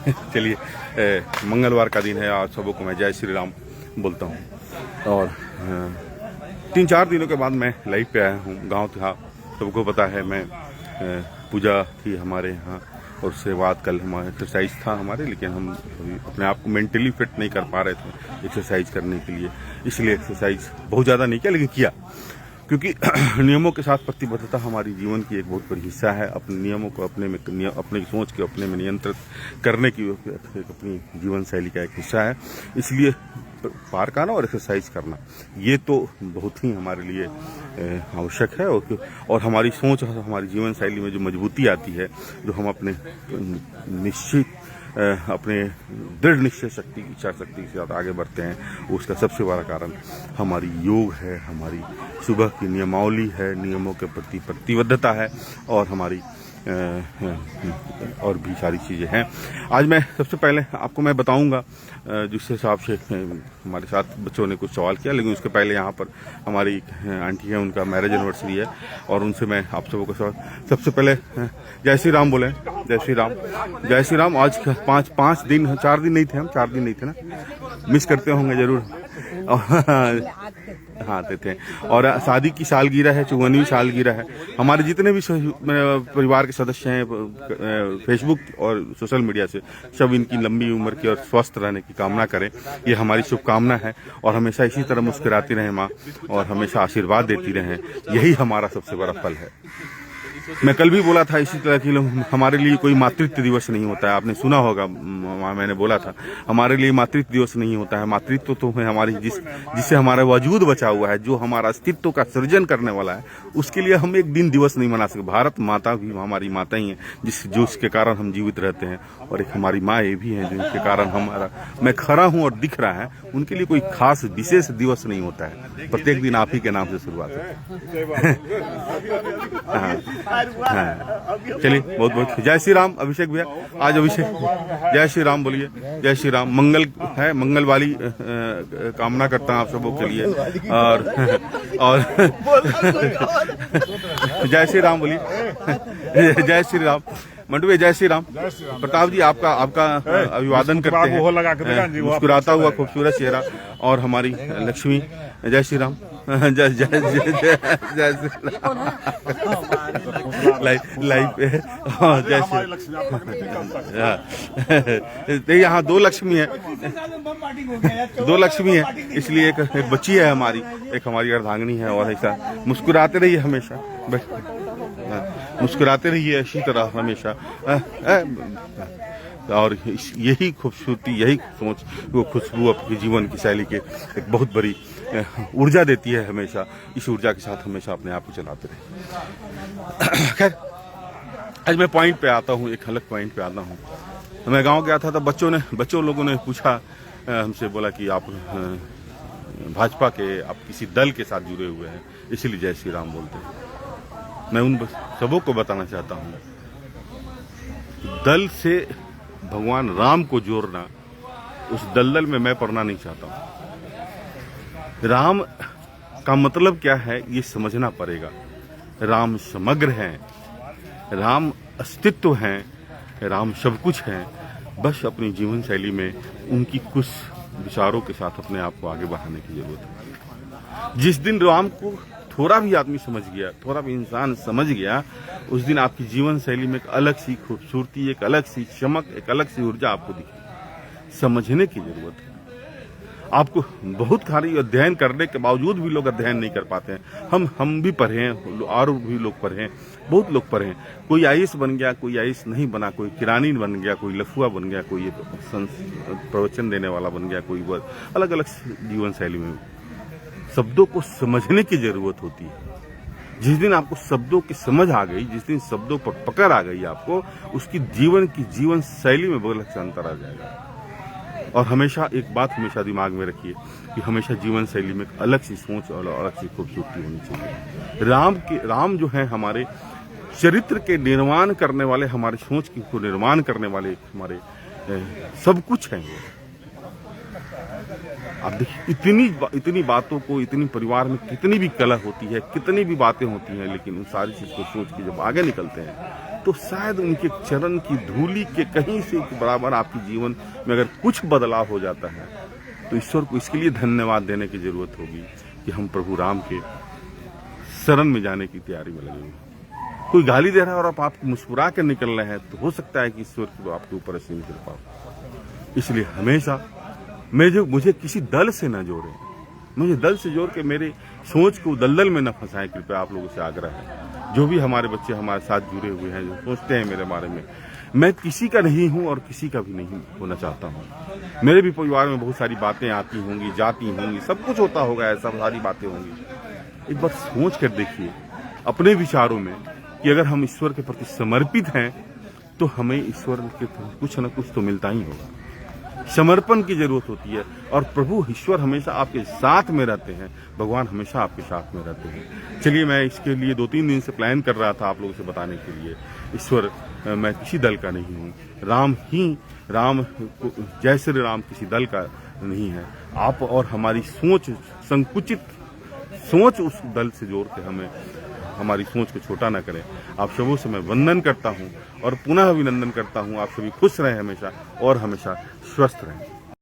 चलिए, मंगलवार का दिन है, आज सबको मैं जय श्री राम बोलता हूँ। और 3-4 दिनों के बाद मैं लाइव पे आया हूँ। गांव था, सबको पता है, मैं पूजा थी हमारे यहाँ, और उसके बाद कल हमारा एक्सरसाइज था हमारे, लेकिन हम अपने आप को मेंटली फिट नहीं कर पा रहे थे एक्सरसाइज करने के लिए, इसलिए एक्सरसाइज बहुत ज़्यादा नहीं किया, लेकिन किया, क्योंकि नियमों के साथ प्रतिबद्धता हमारी जीवन की एक बहुत बड़ी हिस्सा है। अपने नियमों को अपनी सोच के अपने में नियंत्रित करने की अपनी जीवन शैली का एक हिस्सा है। इसलिए पार्क आना और एक्सरसाइज करना ये तो बहुत ही हमारे लिए आवश्यक है। और हमारी सोच और हमारी जीवन शैली में जो मजबूती आती है, जो हम अपने अपने दृढ़ निश्चय शक्ति, इच्छा शक्ति के साथ आगे बढ़ते हैं, उसका सबसे बड़ा कारण हमारी योग है, हमारी सुबह की नियमावली है, नियमों के प्रति प्रतिबद्धता है, और हमारी और भी सारी चीज़ें हैं। आज मैं सबसे पहले आपको मैं बताऊंगा, जिस हिसाब से हमारे साथ बच्चों ने कुछ सवाल किया, लेकिन उसके पहले यहाँ पर हमारी आंटी है, उनका मैरिज एनिवर्सरी है, और उनसे मैं आप सबको सवाल, सबसे पहले जय श्री राम बोले। जय श्री राम, जय श्री राम। आज 4 दिन नहीं थे ना, मिस करते होंगे जरूर। हाँ थे। और शादी की सालगिरह है, 54वीं सालगिरह है। हमारे जितने भी परिवार के सदस्य हैं फेसबुक और सोशल मीडिया से, सब इनकी लंबी उम्र की और स्वस्थ रहने की कामना करें, ये हमारी शुभकामना है। और हमेशा इसी तरह मुस्कुराती रहें माँ, और हमेशा आशीर्वाद देती रहें, यही हमारा सबसे बड़ा फल है। मैं कल भी बोला था इसी तरह की, हमारे लिए कोई मातृत्व दिवस नहीं होता है। आपने सुना होगा, मैंने बोला था हमारे लिए मातृत्व दिवस नहीं होता है। मातृत्व तो है हमारी जिससे हमारा वजूद बचा हुआ है, जो हमारा अस्तित्व का सृजन करने वाला है, उसके लिए हम एक दिन दिवस नहीं मना सकते। भारत माता भी हमारी माता ही है, जिसके कारण हम जीवित रहते हैं, और एक हमारी माँ ये भी है जिनके कारण मैं खड़ा हूँ और दिख रहा है। उनके लिए कोई खास विशेष दिवस नहीं होता है, प्रत्येक दिन आप ही के नाम से शुरुआत है। चलिए, बहुत बहुत जय श्री राम। अभिषेक भैया, आज अभिषेक जय श्री राम बोलिए। जय श्री राम। मंगल है, मंगल वाली कामना करता हूँ आप सबों के लिए, और जय श्री राम बोलिए। जय श्री राम। मंटू भैया जय श्री राम। प्रताप जी आपका अभिवादन करते हैं, मुस्कुराता हुआ खूबसूरत चेहरा, और हमारी लक्ष्मी। जय श्री राम। जय जय जय जय श्री राम। लाइव पे जय श्री। यहाँ 2 लक्ष्मी है, 2 लक्ष्मी है, इसलिए एक बच्ची है हमारी, एक हमारी अर्धांगिनी है। और ऐसा मुस्कुराते रहिए हमेशा, मुस्कुराते रहिए इसी तरह हमेशा। और यही खूबसूरती, यही सोच, वो खुशबू आपके जीवन की शैली के एक बहुत बड़ी ऊर्जा देती है। हमेशा इस ऊर्जा के साथ हमेशा अपने आप को चलाते रहे। खैर, आज मैं पॉइंट पे आता हूँ, एक अलग पॉइंट पे आता हूँ। मैं गांव गया था, तब बच्चों लोगों ने पूछा, हमसे बोला कि आप भाजपा के, आप किसी दल के साथ जुड़े हुए हैं, इसीलिए जय श्री राम बोलते हैं। मैं उन सबों को बताना चाहता हूँ, दल से भगवान राम को जोड़ना, उस दलदल में मैं पड़ना नहीं चाहता हूँ। राम का मतलब क्या है ये समझना पड़ेगा। राम समग्र हैं, राम अस्तित्व हैं, राम सब कुछ हैं। बस अपनी जीवन शैली में उनकी कुछ विचारों के साथ अपने आप को आगे बढ़ाने की जरूरत है। जिस दिन राम को थोड़ा भी आदमी समझ गया, थोड़ा भी इंसान समझ गया, उस दिन आपकी जीवन शैली में एक अलग सी खूबसूरती, एक अलग सी चमक, एक अलग सी ऊर्जा आपको दिखेगी। समझने की जरूरत है। आपको बहुत सारी अध्ययन करने के बावजूद भी लोग अध्ययन नहीं कर पाते हैं। हम भी पढ़े हैं, और भी लोग पढ़े हैं, बहुत लोग पढ़े हैं। कोई आईएएस बन गया, कोई आईएएस नहीं बना, कोई किरानी बन गया, कोई लफुआ बन गया, कोई प्रवचन देने वाला बन गया, कोई अलग अलग जीवन शैली में। शब्दों को समझने की जरूरत होती है। जिस दिन आपको शब्दों की समझ आ गई, जिस दिन शब्दों पर पकड़ आ गई आपको, उसकी जीवन शैली में बहुत अच्छा अंतर आ जाएगा। और हमेशा एक बात हमेशा दिमाग में रखिए कि हमेशा जीवन शैली में एक अलग सी सोच और अलग सी खूबसूरती होनी चाहिए। राम जो है हमारे चरित्र के निर्माण करने वाले, हमारे सोच को निर्माण करने वाले, हमारे सब कुछ हैं। आप देखिए, इतनी बातों को, इतनी परिवार में कितनी भी कलह होती है, कितनी भी बातें होती हैं, लेकिन उन सारी चीज को सोच के जब आगे निकलते हैं, तो शायद उनके चरण की धूलि के कहीं से बराबर आपके जीवन में अगर कुछ बदलाव हो जाता है तो ईश्वर को इसके लिए धन्यवाद देने की जरूरत होगी कि हम प्रभु राम के शरण में जाने की तैयारी में लगे हुए। कोई गाली दे रहा है और आप मुस्कुरा कर निकल रहे हैं तो हो सकता है कि ईश्वर की आपके ऊपर असीम कृपा हो। इसलिए हमेशा मुझे किसी दल से न जोड़े, मुझे दल से जोड़ के मेरे सोच को दलदल में न फंसाएं, कृपया आप लोगों से आग्रह है। जो भी हमारे बच्चे हमारे साथ जुड़े हुए हैं, जो सोचते हैं मेरे बारे में, मैं किसी का नहीं हूं और किसी का भी नहीं होना चाहता हूं। मेरे भी परिवार में बहुत सारी बातें आती होंगी, जाती होंगी, सब कुछ होता होगा, ऐसा सारी बातें होंगी। एक बार सोच कर देखिए अपने विचारों में कि अगर हम ईश्वर के प्रति समर्पित हैं तो हमें ईश्वर के कुछ न कुछ तो मिलता ही होगा। समर्पण की जरूरत होती है और प्रभु ईश्वर हमेशा आपके साथ में रहते हैं, भगवान हमेशा आपके साथ में रहते हैं। चलिए, मैं इसके लिए 2-3 दिन से प्लान कर रहा था आप लोगों से बताने के लिए। ईश्वर, मैं किसी दल का नहीं हूँ, राम जय श्री राम किसी दल का नहीं है। आप और हमारी सोच, संकुचित सोच उस दल से जोड़ के हमें हमारी सोच को छोटा ना करें। आप सबों से मैं वंदन करता हूं और पुनः अभिनंदन करता हूं। आप सभी खुश रहें हमेशा और हमेशा स्वस्थ रहें।